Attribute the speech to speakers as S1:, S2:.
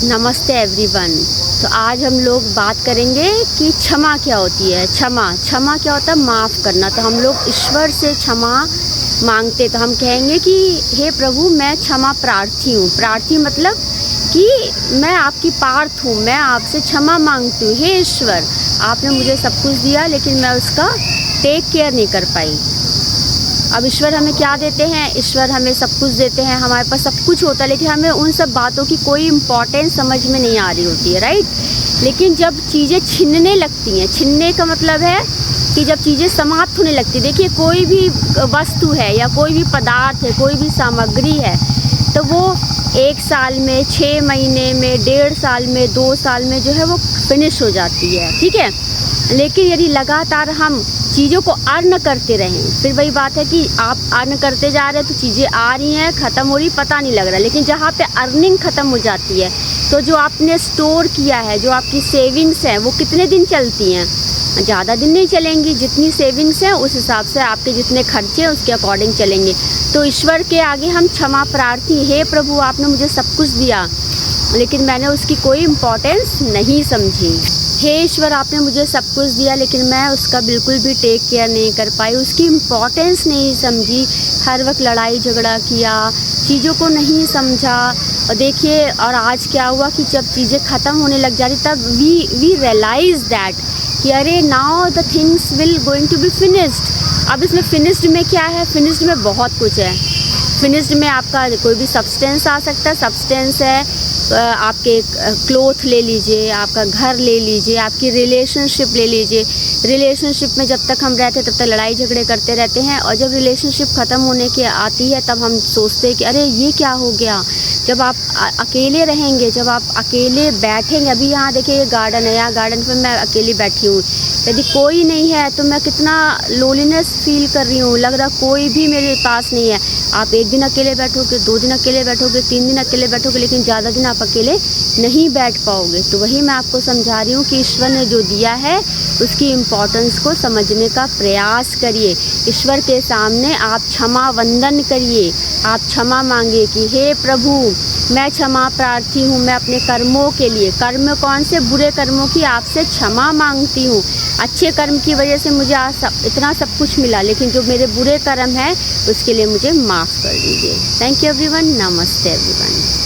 S1: नमस्ते एवरीवन। तो आज हम लोग बात करेंगे कि क्षमा क्या होती है। क्षमा क्या होता है? माफ़ करना। तो हम लोग ईश्वर से क्षमा मांगते, तो हम कहेंगे कि हे प्रभु, मैं क्षमा प्रार्थी हूँ। प्रार्थी मतलब कि मैं आपकी पार्थ हूँ, मैं आपसे क्षमा मांगती हूँ। हे ईश्वर, आपने मुझे सब कुछ दिया लेकिन मैं उसका टेक केयर नहीं कर पाई। अब ईश्वर हमें क्या देते हैं? ईश्वर हमें सब कुछ देते हैं, हमारे पास सब कुछ होता है, लेकिन हमें उन सब बातों की कोई इम्पोर्टेंस समझ में नहीं आ रही होती है, राइट। लेकिन जब चीज़ें छिनने लगती हैं, छिनने का मतलब है कि जब चीज़ें समाप्त होने लगती है। देखिए, कोई भी वस्तु है या कोई भी पदार्थ है, कोई भी सामग्री है, तो वो 1 साल में, 6 महीने में, 1.5 साल में, 2 साल में जो है वो फिनिश हो जाती है, ठीक है। लेकिन यदि लगातार हम चीज़ों को अर्न करते रहें, फिर वही बात है कि आप अर्न करते जा रहे हैं तो चीज़ें आ रही हैं, ख़त्म हो रही, पता नहीं लग रहा। लेकिन जहाँ पे अर्निंग ख़त्म हो जाती है, तो जो आपने स्टोर किया है, जो आपकी सेविंग्स हैं, वो कितने दिन चलती हैं? ज़्यादा दिन नहीं चलेंगी। जितनी सेविंग्स हैं उस हिसाब से आपके जितने खर्चे हैं उसके अकॉर्डिंग चलेंगे। तो ईश्वर के आगे हम क्षमा प्रार्थी, हे प्रभु, आपने मुझे सब कुछ दिया लेकिन मैंने उसकी कोई इम्पोर्टेंस नहीं समझी। हे ईश्वर, आपने मुझे सब कुछ दिया लेकिन मैं उसका बिल्कुल भी टेक केयर नहीं कर पाई, उसकी इम्पोर्टेंस नहीं समझी। हर वक्त लड़ाई झगड़ा किया, चीज़ों को नहीं समझा। और देखिए, और आज क्या हुआ कि जब चीज़ें ख़त्म होने लग जा रही, तब वी रियलाइज दैट कि अरे now the things will going to be finished. अब इसमें फिनिश्ड में क्या है? फिनिश्ड में बहुत कुछ है। फिनिश्ड में आपका कोई भी सब्सटेंस आ सकता है। सब्सटेंस है आपके क्लोथ ले लीजिए, आपका घर ले लीजिए, आपकी रिलेशनशिप ले लीजिए। रिलेशनशिप में जब तक हम रहते हैं तब तक लड़ाई झगड़े करते रहते हैं, और जब रिलेशनशिप ख़त्म होने की आती है तब हम सोचते हैं कि अरे ये क्या हो गया। जब आप अकेले रहेंगे, जब आप अकेले बैठेंगे, अभी यहाँ देखिए ये गार्डन है, यहाँ गार्डन पे मैं अकेली बैठी हूँ। यदि कोई नहीं है तो मैं कितना लोनलीनेस फील कर रही हूँ, लग रहा कोई भी मेरे पास नहीं है। आप 1 दिन अकेले बैठोगे, 2 दिन अकेले बैठोगे, 3 दिन अकेले बैठोगे, लेकिन ज़्यादा दिन आप अकेले नहीं बैठ पाओगे। तो वही मैं आपको समझा रही हूँ कि ईश्वर ने जो दिया है उसकी इम्पोर्टेंस को समझने का प्रयास करिए। ईश्वर के सामने आप क्षमा वंदन करिए, आप क्षमा मांगिए कि हे प्रभु, मैं क्षमा प्रार्थी हूँ। मैं अपने कर्मों के लिए, कर्म कौन से? बुरे कर्मों की आपसे क्षमा मांगती हूँ। अच्छे कर्म की वजह से मुझे आज इतना सब कुछ मिला, लेकिन जो मेरे बुरे कर्म हैं उसके लिए मुझे माफ़ कर दीजिए। Thank you everyone. नमस्ते एवरीवन।